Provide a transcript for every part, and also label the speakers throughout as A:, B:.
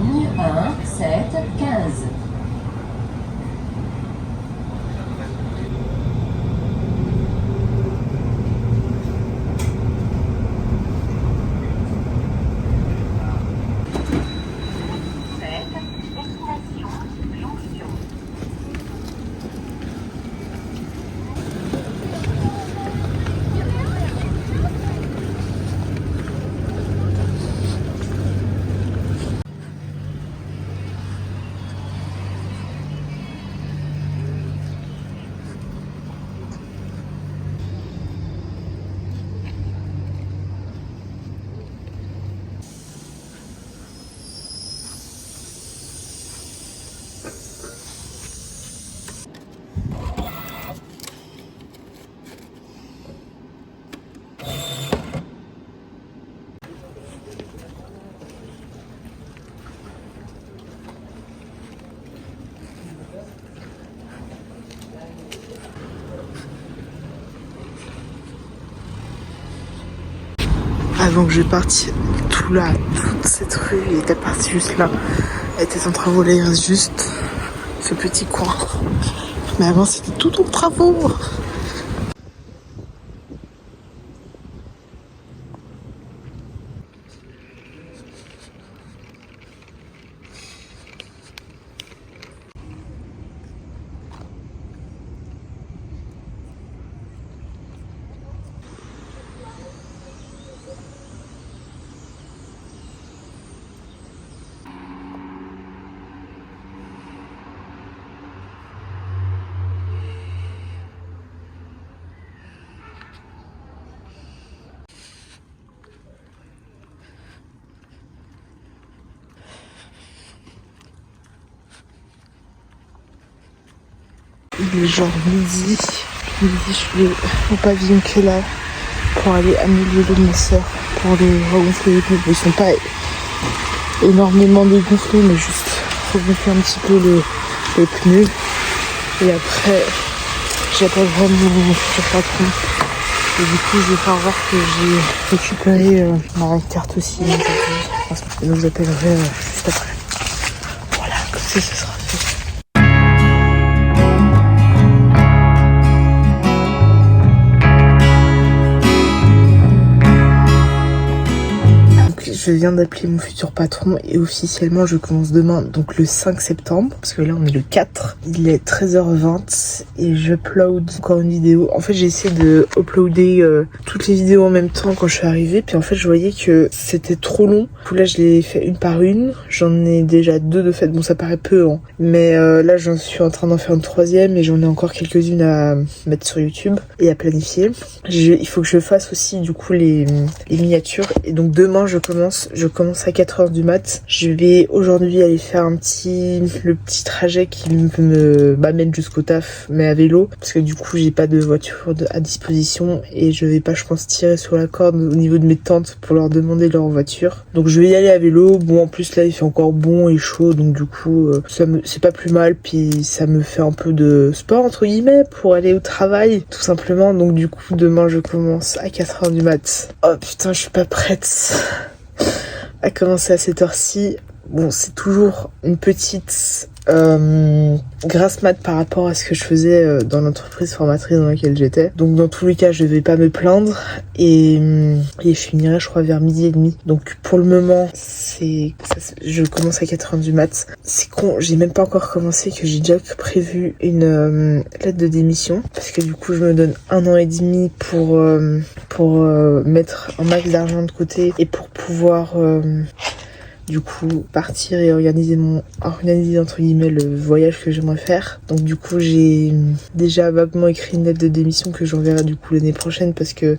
A: ligne 1, 7, 15.
B: Avant que je parte, toute cette rue était partie juste là. Elle était en travaux, là il reste juste ce petit coin. Mais avant c'était tout en travaux. Il est genre midi. Je suis au pavillon qui est là pour aller amener le vélo de ma soeur pour les regonfler les pneus. Ils sont pas énormément dégonflés, mais juste regonfler un petit peu les pneus. Et après, j'appellerai mon futur patron. Et du coup, je vais faire voir que j'ai récupéré ma carte aussi. Je vous appellerai juste après. Voilà, comme ça, ce sera fait. Je viens d'appeler mon futur patron et officiellement je commence demain, donc le 5 septembre, parce que là on est le 4. Il est 13h20 et j'upload encore une vidéo. En fait j'ai essayé de uploader toutes les vidéos en même temps quand je suis arrivée, puis en fait je voyais que c'était trop long. Du coup là je l'ai fait une par une, j'en ai déjà deux de fait, bon ça paraît peu hein. Mais là j'en suis en train d'en faire une troisième et j'en ai encore quelques-unes à mettre sur YouTube et à planifier. Il faut que je fasse aussi du coup les miniatures et donc demain je commence à 4h du mat. Je vais aujourd'hui aller faire le petit trajet qui m'amène jusqu'au taf, mais à vélo, parce que du coup j'ai pas de voiture à disposition et je vais pas, je pense, tirer sur la corde au niveau de mes tantes pour leur demander leur voiture. Donc je vais y aller à vélo. Bon, en plus là il fait encore bon et chaud, donc du coup c'est pas plus mal, puis ça me fait un peu de sport entre guillemets pour aller au travail tout simplement. Donc du coup demain je commence à 4h du mat. Oh putain, je suis pas prête à commencer à cette heure-ci. Bon, c'est toujours une petite grasse mat par rapport à ce que je faisais dans l'entreprise formatrice dans laquelle j'étais. Donc dans tous les cas, je vais pas me plaindre et je finirai je crois vers 12h30. Donc pour le moment, je commence à 4h du mat. C'est con, j'ai même pas encore commencé que j'ai déjà prévu une lettre de démission parce que du coup, je me donne 1 an et demi pour mettre un max d'argent de côté et pour pouvoir du coup partir et organiser entre guillemets le voyage que j'aimerais faire. Donc du coup j'ai déjà vaguement écrit une lettre de démission que j'enverrai du coup l'année prochaine, parce que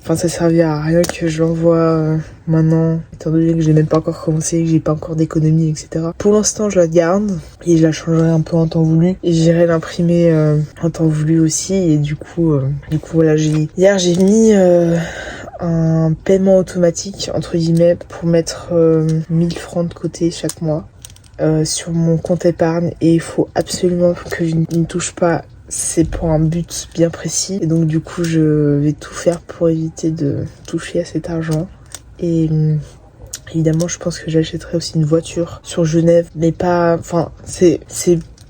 B: ça servira à rien que je l'envoie maintenant, étant donné que j'ai même pas encore commencé, que j'ai pas encore d'économie, etc. Pour l'instant je la garde et je la changerai un peu en temps voulu et j'irai l'imprimer en temps voulu aussi. Et du coup voilà, hier j'ai mis un paiement automatique entre guillemets pour mettre 1000 francs de côté chaque mois sur mon compte épargne, et il faut absolument que je n'y touche pas. C'est pour un but bien précis et donc du coup je vais tout faire pour éviter de toucher à cet argent. Et Évidemment, je pense que j'achèterai aussi une voiture sur Genève, mais pas... Enfin, c'est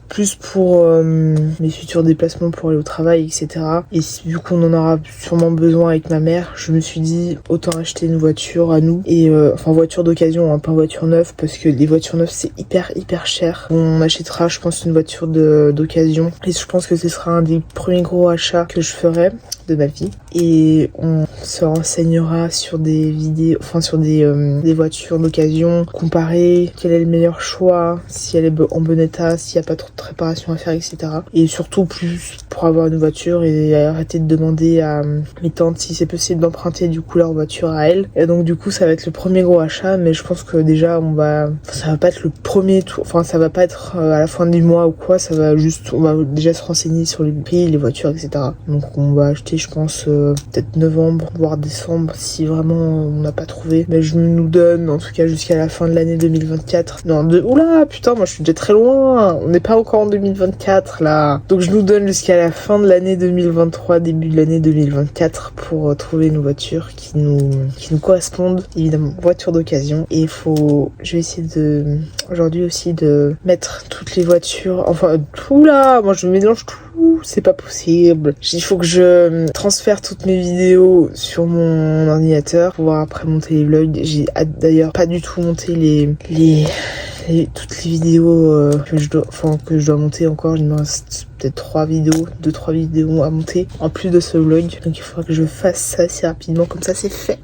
B: plus pour mes futurs déplacements pour aller au travail, etc. Et vu qu'on en aura sûrement besoin avec ma mère, je me suis dit autant acheter une voiture à nous. Et enfin voiture d'occasion, hein, pas voiture neuve, parce que les voitures neuves c'est hyper cher. On achètera je pense une voiture d'occasion. Et je pense que ce sera un des premiers gros achats que je ferai de ma vie. Et on se renseignera sur des vidéos, enfin sur des voitures d'occasion, comparer quel est le meilleur choix, si elle est en bon état, s'il n'y a pas trop de réparation à faire, etc. Et surtout plus pour avoir une voiture et arrêter de demander à mes tantes si c'est possible d'emprunter du coup leur voiture à elles. Et donc du coup ça va être le premier gros achat, mais je pense que déjà ça va pas être le premier tour, enfin ça va pas être à la fin du mois ou quoi, ça va juste, on va déjà se renseigner sur les prix, les voitures, etc. Donc on va acheter je pense peut-être novembre, voire décembre si vraiment on n'a pas trouvé. Mais je nous donne en tout cas jusqu'à la fin de l'année 2024. Oula putain, moi je suis déjà très loin, on n'est pas encore en 2024 là. Donc je nous donne jusqu'à la fin de l'année 2023, début de l'année 2024 pour trouver une voiture qui nous corresponde. Évidemment, voiture d'occasion. Et je vais essayer aujourd'hui aussi de mettre toutes les voitures, enfin tout là, moi je mélange tout, c'est pas possible. Il faut que je transfère toutes mes vidéos sur mon ordinateur pour pouvoir après monter les vlogs. J'ai d'ailleurs pas du tout monté toutes les vidéos que je dois monter encore. Il me reste peut-être 2-3 vidéos à monter en plus de ce vlog. Donc il faudra que je fasse ça assez rapidement, comme ça c'est fait.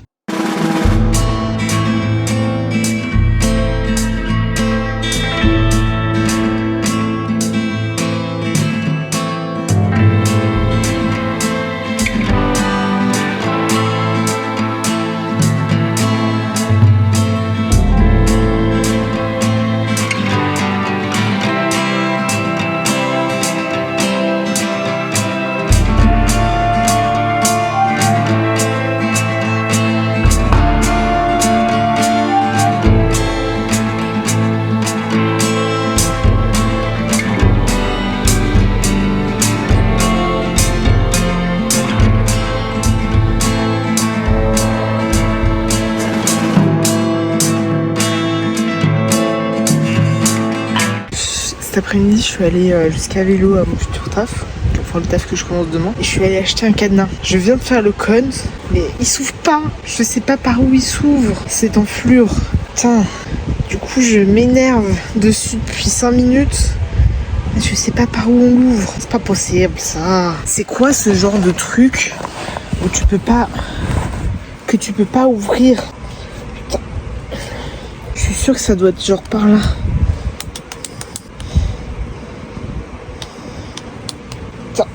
B: Cet après-midi, je suis allée jusqu'à vélo à mon futur taf, enfin le taf que je commence demain, et je suis allée acheter un cadenas. Je viens de faire le code, mais il s'ouvre pas. Je sais pas par où il s'ouvre. C'est en flure. Putain. Du coup, je m'énerve dessus depuis 5 minutes. Je sais pas par où on l'ouvre. C'est pas possible, ça. C'est quoi ce genre de truc où tu peux pas ouvrir? Putain. Je suis sûre que ça doit être genre par là.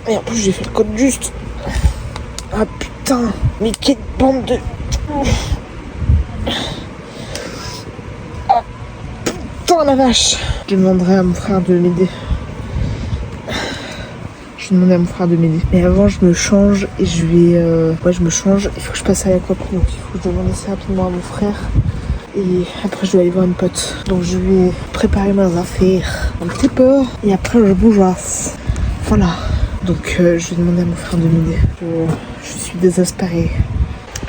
B: Et en plus j'ai fait le code juste. Ah putain. Mais quelle bande de... Ah putain la vache. Je demanderai à mon frère de m'aider. Mais avant je me change et je vais... je me change. Il faut que je passe à la copine. Donc il faut que je demande assez rapidement à mon frère. Et après je dois aller voir une pote. Donc je vais préparer mes affaires un petit peu. Et après je bougeasse. Voilà. Donc je vais demander à mon frère de m'aider. Je suis désespérée.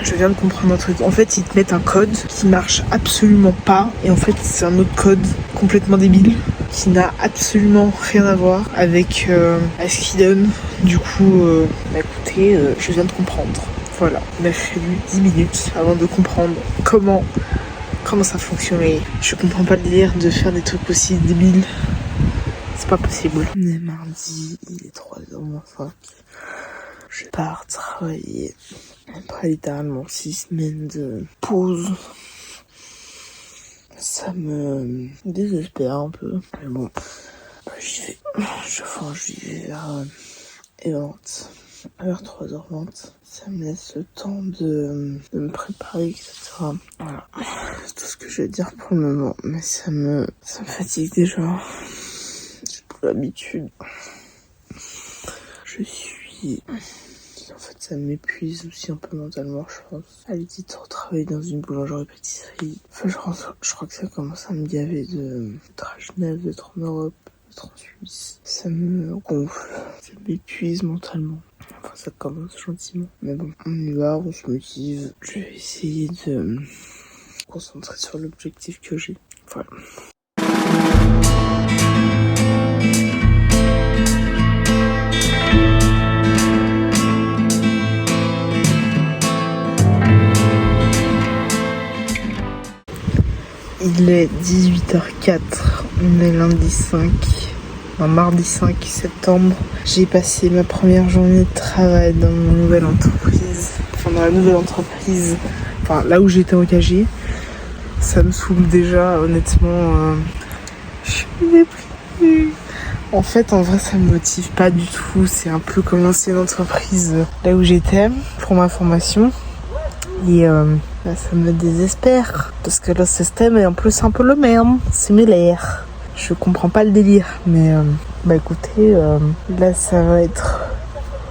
B: Je viens de comprendre un truc. En fait, ils te mettent un code qui marche absolument pas. Et en fait, c'est un autre code complètement débile qui n'a absolument rien à voir avec ce qu'ils donnent. Du coup, écoutez, je viens de comprendre. Voilà. Il m'a fallu 10 minutes avant de comprendre comment ça fonctionnait. Je comprends pas le délire de faire des trucs aussi débiles. C'est pas possible. On est mardi, il est 3h moins 5. Je pars travailler. Après littéralement 6 semaines de pause. Ça me désespère un peu. Mais bon, j'y vais. J'y vais vers 3h20. Ça me laisse le temps de me préparer, etc. Voilà. C'est tout ce que je vais dire pour le moment. Mais ça me fatigue déjà. L'habitude. En fait, ça m'épuise aussi un peu mentalement, je pense. À l'idée de retravailler dans une boulangerie-pâtisserie. Enfin, je crois que ça commence à me gaver d'être à Genève, d'être en Europe, d'être en Suisse. Ça me gonfle. Ça m'épuise mentalement. Enfin, ça commence gentiment. Mais bon, on y va, on se motive. Je vais essayer de concentrer sur l'objectif que j'ai. Voilà. Il est 18h04, on est lundi 5, mardi 5 septembre. J'ai passé ma première journée de travail dans mon nouvelle entreprise, dans la nouvelle entreprise, là où j'étais engagée. Ça me saoule déjà, honnêtement, je suis déprimée. En fait, en vrai, ça me motive pas du tout. C'est un peu comme l'ancienne entreprise, là où j'étais, pour ma formation. Et ça me désespère, parce que le système est en plus un peu le même, similaire. Je comprends pas le délire, mais écoutez, là ça va être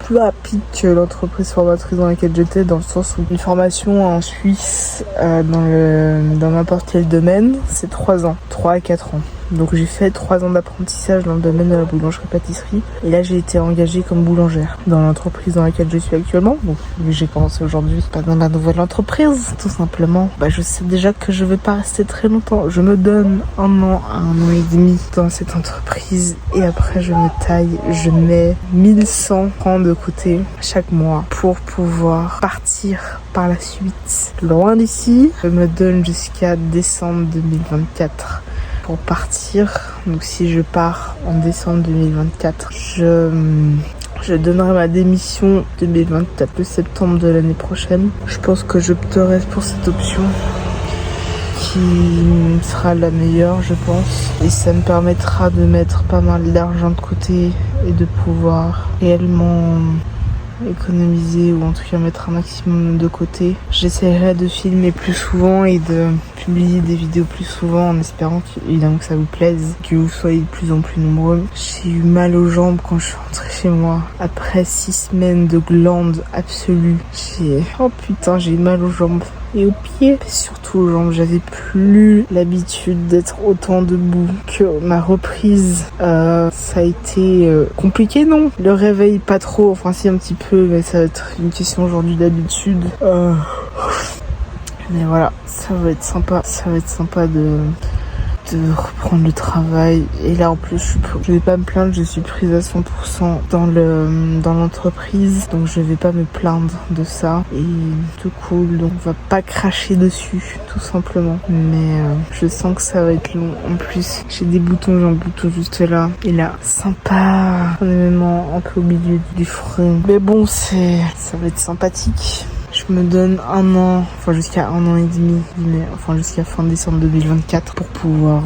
B: plus rapide que l'entreprise formatrice dans laquelle j'étais, dans le sens où une formation en Suisse, dans n'importe quel domaine, c'est 3 ans, 3 à 4 ans. Donc j'ai fait 3 ans d'apprentissage dans le domaine de la boulangerie-pâtisserie. Et là j'ai été engagée comme boulangère dans l'entreprise dans laquelle je suis actuellement. Donc j'ai commencé aujourd'hui dans la nouvelle entreprise, tout simplement. Je sais déjà que je vais pas rester très longtemps. Je me donne 1 an à 1 an et demi dans cette entreprise. Et après je mets 1100 francs de côté chaque mois pour pouvoir partir par la suite loin d'ici. Je me donne jusqu'à décembre 2024 pour partir. Donc si je pars en décembre 2024, je donnerai ma démission 2024 le septembre de l'année prochaine. Je pense que j'opterai pour cette option qui sera la meilleure, je pense. Et ça me permettra de mettre pas mal d'argent de côté et de pouvoir réellement économiser, ou en tout cas mettre un maximum de côté. J'essaierai de filmer plus souvent et de publier des vidéos plus souvent, en espérant évidemment que ça vous plaise, que vous soyez de plus en plus nombreux. J'ai eu mal aux jambes quand je suis rentrée chez moi après 6 semaines de glandes absolues. J'ai eu mal aux jambes et aux pieds, et surtout aux jambes. J'avais plus l'habitude d'être autant debout. Que ma reprise, ça a été compliqué, non? Le réveil pas trop, enfin si un petit peu, mais ça va être une question aujourd'hui d'habitude. Mais voilà, ça va être sympa de reprendre le travail. Et là en plus je vais pas me plaindre, je suis prise à 100% dans l'entreprise, donc je vais pas me plaindre de ça, et tout cool, donc on va pas cracher dessus tout simplement. Mais je sens que ça va être long. En plus j'ai des boutons, j'ai un bouton juste là et là, sympa, on est même un peu au milieu du front, mais bon, ça va être sympathique. Je me donne 1 an, jusqu'à 1 an et demi, jusqu'à fin décembre 2024 pour pouvoir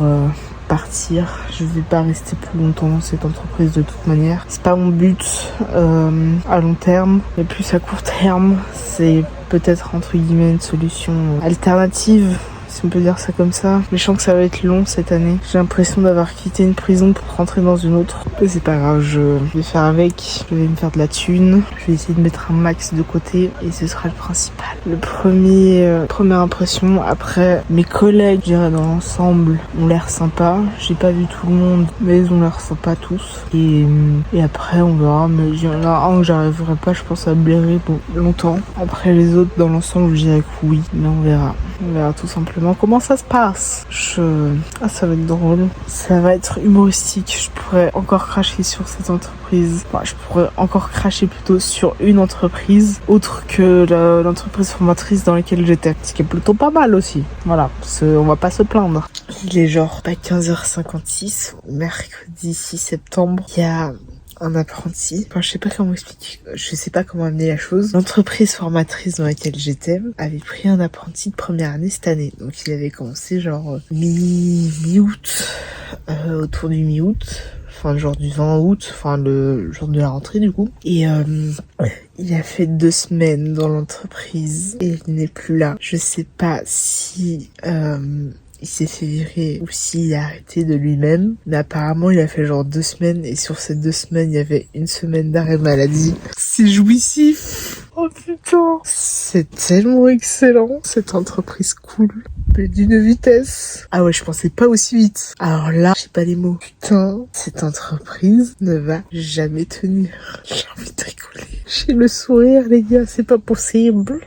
B: partir. Je vais pas rester plus longtemps dans cette entreprise de toute manière. C'est pas mon but à long terme, mais plus à court terme. C'est peut-être entre guillemets une solution alternative, si on peut dire ça comme ça. Mais je sens que ça va être long cette année. J'ai l'impression d'avoir quitté une prison pour rentrer dans une autre. Mais c'est pas grave, je vais faire avec. Je vais me faire de la thune. Je vais essayer de mettre un max de côté et ce sera le principal. Première impression. Après, mes collègues, je dirais dans l'ensemble, ont l'air sympas. J'ai pas vu tout le monde, mais ils ont l'air sympas tous. Et après, on verra. Mais il y en a un que j'arriverai pas, je pense, à blairer longtemps. Après, les autres, dans l'ensemble, je dirais que oui. Mais on verra. On verra tout simplement comment ça se passe. Ça va être drôle. Ça va être humoristique. Je pourrais encore cracher sur cette entreprise. Je pourrais encore cracher plutôt sur une entreprise autre que l'entreprise formatrice dans laquelle j'étais. Ce qui est plutôt pas mal aussi. Voilà. On va pas se plaindre. Il est genre 15h56, mercredi 6 septembre. Il y a un apprenti. Je sais pas comment expliquer. Je sais pas comment amener la chose. L'entreprise formatrice dans laquelle j'étais avait pris un apprenti de première année cette année. Donc il avait commencé genre mi-août, autour du mi-août. Genre du 20 août, le jour de la rentrée du coup. Et il a fait 2 semaines dans l'entreprise et il n'est plus là. Je sais pas si il s'est fait virer ou s'il a arrêté de lui-même. Mais apparemment, il a fait genre 2 semaines et sur ces 2 semaines, il y avait 1 semaine d'arrêt maladie. C'est jouissif. Oh putain. C'est tellement excellent. Cette entreprise cool. Mais d'une vitesse. Ah ouais, je pensais pas aussi vite. Alors là, j'ai pas les mots. Putain, cette entreprise ne va jamais tenir. J'ai envie de rigoler. J'ai le sourire, les gars, c'est pas possible.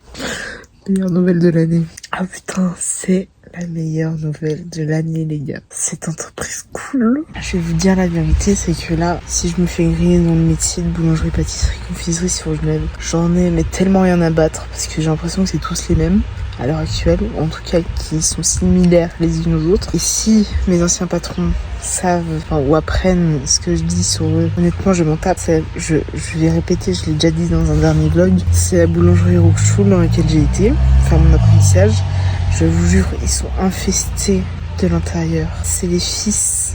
B: Meilleure nouvelle de l'année. Ah putain, c'est la meilleure nouvelle de l'année, les gars. Cette entreprise cool. Je vais vous dire la vérité, c'est que là, si je me fais griller dans le métier de boulangerie, pâtisserie, confiserie sur Genève, j'en ai mais tellement rien à battre parce que j'ai l'impression que c'est tous les mêmes à l'heure actuelle, ou en tout cas qui sont similaires les unes aux autres. Et si mes anciens patrons savent ou apprennent ce que je dis sur eux, honnêtement je m'en tape. Je vais répéter, je l'ai déjà dit dans un dernier vlog, c'est la boulangerie Rockstuhl dans laquelle j'ai été faire mon apprentissage. Je vous jure, ils sont infestés de l'intérieur. C'est les fils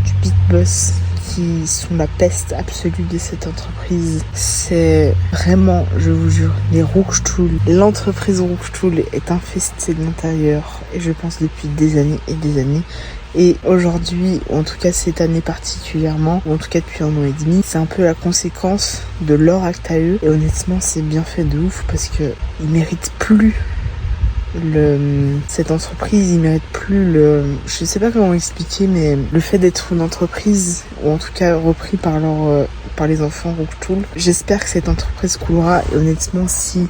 B: du big boss qui sont la peste absolue de cette entreprise. C'est vraiment, je vous jure, les Rockstuhl. L'entreprise Rockstuhl est infestée de l'intérieur, et je pense depuis des années et des années. Et aujourd'hui, ou en tout cas cette année particulièrement, ou en tout cas depuis 1 an et demi, c'est un peu la conséquence de leur acte à eux. Et honnêtement, c'est bien fait de ouf parce que ils méritent plus cette entreprise, ils méritent plus je sais pas comment expliquer, mais le fait d'être une entreprise, ou en tout cas repris par les enfants Rockstuhl, j'espère que cette entreprise coulera. Et honnêtement, s'ils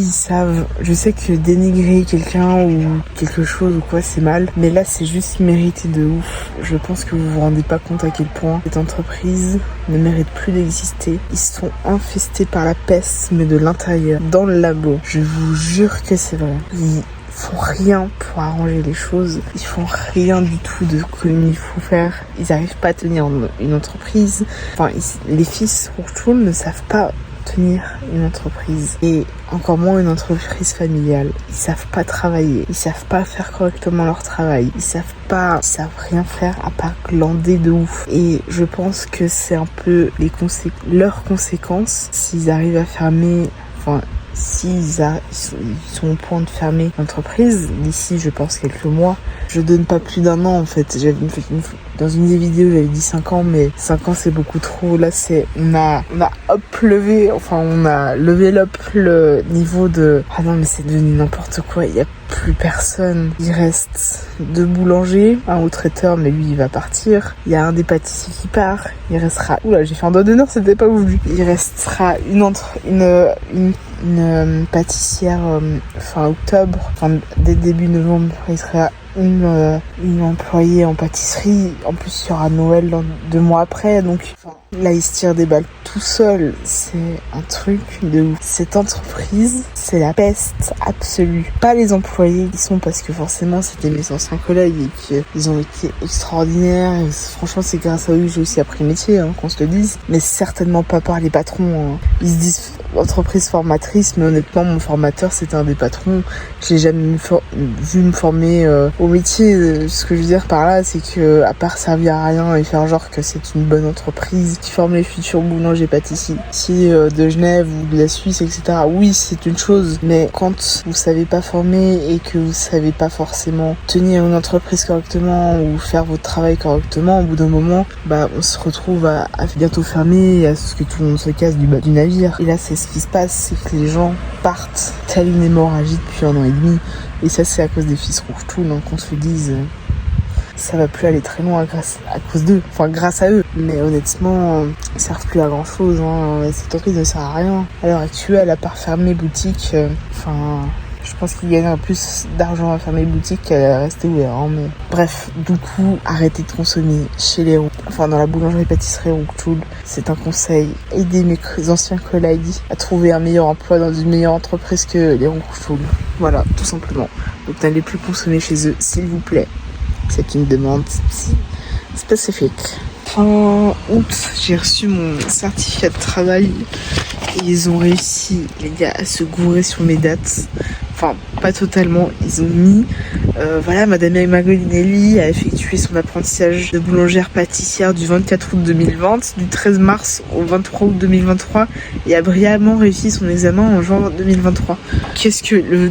B: savent, je sais que dénigrer quelqu'un ou quelque chose ou quoi c'est mal, mais là c'est juste mérité de ouf. Je pense que vous vous rendez pas compte à quel point cette entreprise ne mérite plus d'exister. Ils sont infestés par la peste, mais de l'intérieur, dans le labo. Je vous jure que c'est vrai. Ils font rien pour arranger les choses. Ils font rien du tout de comme il faut faire. Ils n'arrivent pas à tenir une entreprise. Enfin, les fils Rockstuhl ne savent pas tenir une entreprise, et encore moins une entreprise familiale. Ils savent pas travailler, ils savent pas faire correctement leur travail, ils savent rien faire à part glander de ouf. Et je pense que c'est un peu leurs conséquences s'ils arrivent à fermer, s'ils sont au point de fermer l'entreprise d'ici, je pense, quelques mois. Je donne pas plus d'1 an en fait. Dans une des vidéos, j'avais dit 5 ans, mais 5 ans c'est beaucoup trop. Là, on a levé le niveau de... Ah non, mais c'est devenu n'importe quoi. Il y a plus personne. Il reste 2 boulangers, un au traiteur, mais lui il va partir. Il y a un des pâtissiers qui part. Il restera... Oula, j'ai fait un doigt d'honneur, c'était pas voulu. Il restera une pâtissière fin octobre, dès début novembre. Il sera une employée en pâtisserie. En plus, il y aura Noël 2 mois après, donc là il se tire des balles tout seul. C'est un truc de ouf. Cette entreprise, c'est la peste absolue. Pas les employés qui sont, parce que forcément c'était mes anciens collègues et qu'ils ont été extraordinaires, et franchement c'est grâce à eux que j'ai aussi appris le métier, qu'on se le dise. Mais certainement pas par les patrons. Ils se disent entreprise formatrice, mais honnêtement mon formateur c'était un des patrons. Je l'ai jamais vu me former au métier. Ce que je veux dire par là, c'est que à part servir à rien et faire genre que c'est une bonne entreprise qui forme les futurs boulangers pâtissiers de Genève ou de la Suisse, etc., oui c'est une chose, mais quand vous savez pas former et que vous savez pas forcément tenir une entreprise correctement ou faire votre travail correctement, au bout d'un moment on se retrouve à bientôt fermer et à ce que tout le monde se casse du bas du navire. Et là c'est ce qui se passe, c'est que les gens partent telle une hémorragie depuis 1 an et demi. Et ça, c'est à cause des fils Rockstuhl, qu'on se le dise. Ça va plus aller très loin grâce à eux. Mais honnêtement, ils servent plus à grand chose. Cette entreprise ne sert à rien. À l'heure actuelle, à part fermer boutique, je pense qu'ils gagneraient plus d'argent à fermer boutique qu'à rester ouvert. Mais bref, du coup, arrêtez de consommer chez les dans la boulangerie pâtisserie Rockstuhl. C'est un conseil. Aidez mes anciens collègues à trouver un meilleur emploi dans une meilleure entreprise que les Rockstuhl. Voilà, tout simplement. Donc n'allez plus consommer chez eux, s'il vous plaît. C'est une demande spécifique. Fin août, j'ai reçu mon certificat de travail et ils ont réussi, les gars, à se gourer sur mes dates. Pas totalement, ils ont mis Madame Emma Golinelli a effectué son apprentissage de boulangère pâtissière du 24 août 2020, du 13 mars au 23 août 2023 et a brillamment réussi son examen en juin 2023. Qu'est-ce que le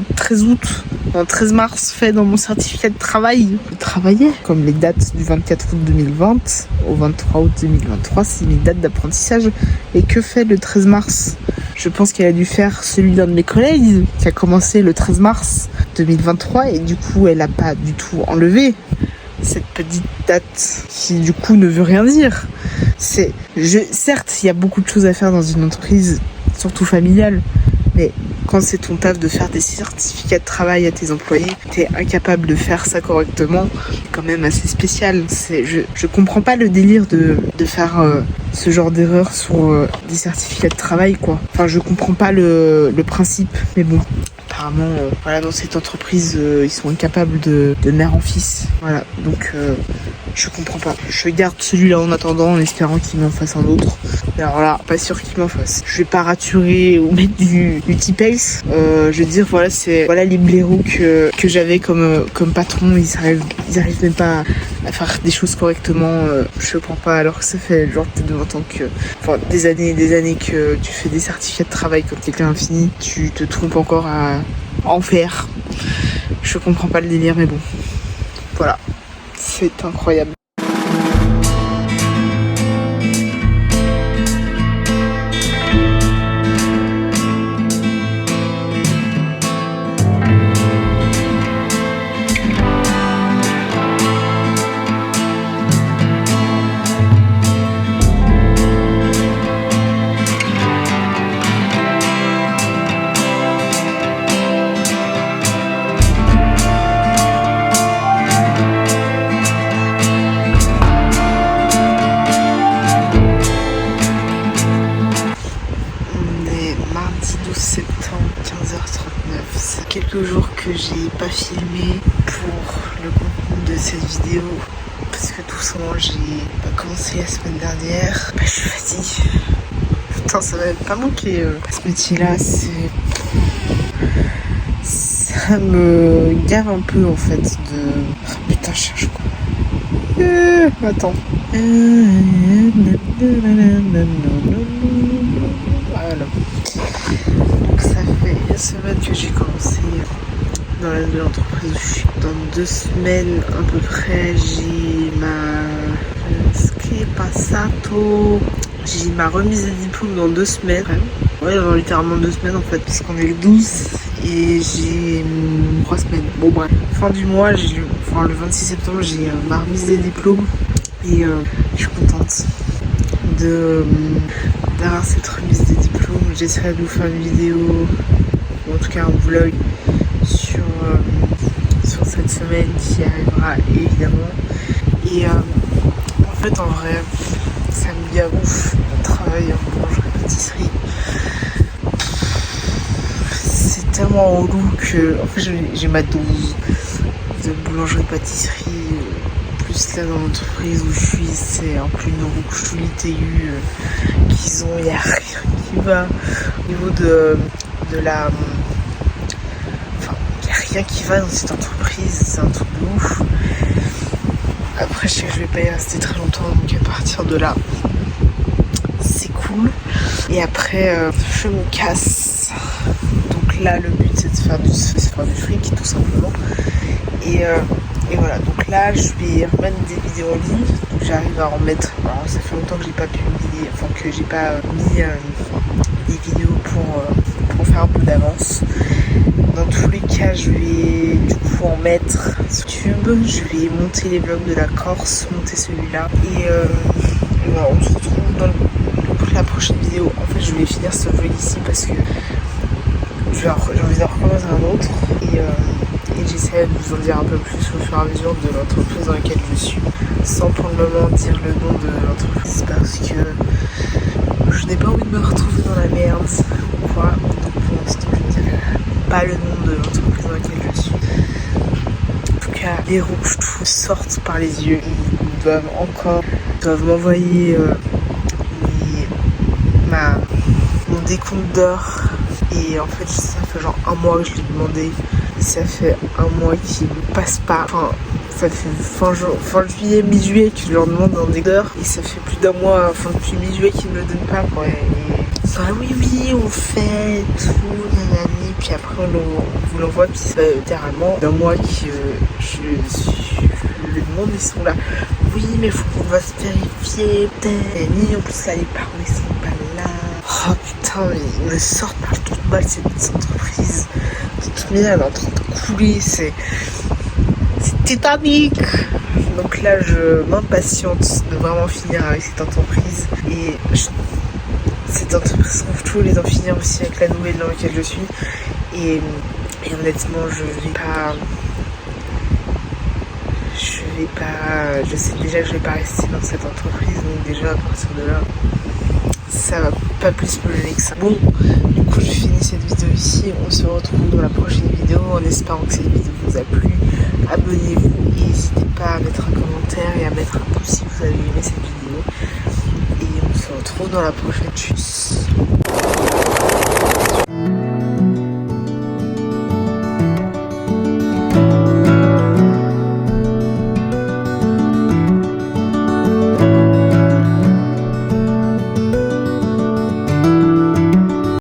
B: 13 mars fait dans mon certificat de travail? Je travaillais. Comme les dates du 24 août 2020 au 23 août 2023, c'est mes dates d'apprentissage. Et que fait le 13 mars? Je pense qu'elle a dû faire celui d'un de mes collègues qui a commencé le 13 mars 2023 et du coup elle a pas du tout enlevé cette petite date qui du coup ne veut rien dire. Certes, il y a beaucoup de choses à faire dans une entreprise, surtout familiale, mais quand c'est ton taf de faire des certificats de travail à tes employés, t'es incapable de faire ça correctement, c'est quand même assez spécial. Je comprends pas le délire de faire ce genre d'erreur sur des certificats de travail, quoi. Enfin, je comprends pas le principe, mais bon. Apparemment, voilà, dans cette entreprise, ils sont incapables de mère en fils. Voilà, donc je comprends pas. Je garde celui-là en attendant, en espérant qu'il m'en fasse un autre. Mais alors là, pas sûr qu'il m'en fasse. Je vais pas raturer ou mettre du T-Pace. Je veux dire, voilà les blaireaux que j'avais comme patron. Ils arrivent même pas à faire des choses correctement. Je comprends pas, alors que ça fait genre peut-être 20 ans des années et des années que tu fais des certificats de travail quand quelqu'un a fini. Tu te trompes encore à en faire. Je comprends pas le délire, mais bon. Voilà. C'est incroyable. Quelques jours que j'ai pas filmé pour le contenu de cette vidéo parce que tout simplement j'ai pas commencé la semaine dernière. Je suis fatiguée. Putain, ça va pas manquer. Ce métier là, ça me gave un peu en fait de... Putain, je cherche quoi. Attends. Voilà. Donc ça fait une semaine que j'ai commencé dans la nouvelle entreprise où je suis. Dans 2 semaines à peu près, j'ai ma remise des diplômes dans 2 semaines. Ouais, dans littéralement 2 semaines en fait, parce qu'on est le 12 et j'ai 3 semaines. Bon bref, fin du mois, le 26 septembre, j'ai ma remise des diplômes et je suis contente d'avoir cette remise des diplômes. J'essaierai de vous faire une vidéo, ou en tout cas un vlog sur cette semaine qui arrivera évidemment. Et en fait, en vrai, ça me gave ouf de travailler en boulangerie-pâtisserie. C'est tellement relou que en fait j'ai ma dose de boulangerie-pâtisserie. Plus là dans l'entreprise où je suis, c'est un peu une rouchetolité qu'ils ont, il n'y a rien qui va au niveau de la... Enfin, il n'y a rien qui va dans cette entreprise, c'est un truc de ouf. Après, je sais que je vais pas y rester très longtemps, donc à partir de là, c'est cool. Et après, je me casse. Donc là, le but, c'est de faire du fric, tout simplement. Et voilà, donc là je vais remettre des vidéos en ligne, donc j'arrive à en mettre. Alors ça fait longtemps que j'ai pas publié, enfin que j'ai pas mis des vidéos pour faire un peu d'avance. Dans tous les cas, je vais du coup en mettre sur YouTube, je vais monter les vlogs de la Corse, monter celui-là. Et voilà, on se retrouve dans la prochaine vidéo. En fait, je vais finir ce vlog ici parce que j'ai envie d'en recommencer un autre. Et j'essaie de vous en dire un peu plus au fur et à mesure de l'entreprise dans laquelle je suis, sans pour le moment dire le nom de l'entreprise parce que je n'ai pas envie de me retrouver dans la merde. Voilà, donc pour l'instant je ne dirai pas le nom de l'entreprise dans laquelle je suis. En tout cas, les rouges tout sortent par les yeux. Ils doivent m'envoyer mon décompte d'heures. Et en fait, ça fait genre 1 mois que je l'ai demandé. Et ça fait 1 mois qu'il ne passe pas. Enfin, ça fait fin juillet, mi-juillet que je leur demande un décompte d'heures. Et ça fait plus d'1 mois, enfin depuis mi-juillet qu'ils ne me le donnent pas, quoi. Et oui, on fait tout, nanani. Puis après, on vous l'envoie. Puis ça fait littéralement d'1 mois que je le demande. Ils sont là. Oui, mais faut qu'on va se vérifier. Et en plus, là, les parents, ils sont pas là. Oh putain, ils me sortent par le trou de balle cette entreprise. De toute manière, elle est en train de couler, c'est Titanic. Donc là, je m'impatiente de vraiment finir avec cette entreprise. Et Cette entreprise trouve tout, les en finir aussi avec la nouvelle dans laquelle je suis. Et honnêtement, je sais déjà que je vais pas rester dans cette entreprise, donc déjà à partir de là, ça va pas plus me gêner que ça. Bon, du coup je finis cette vidéo ici, on se retrouve dans la prochaine vidéo en espérant que cette vidéo vous a plu. Abonnez-vous et n'hésitez pas à mettre un commentaire et à mettre un pouce si vous avez aimé cette vidéo. Et on se retrouve dans la prochaine. Tchuss.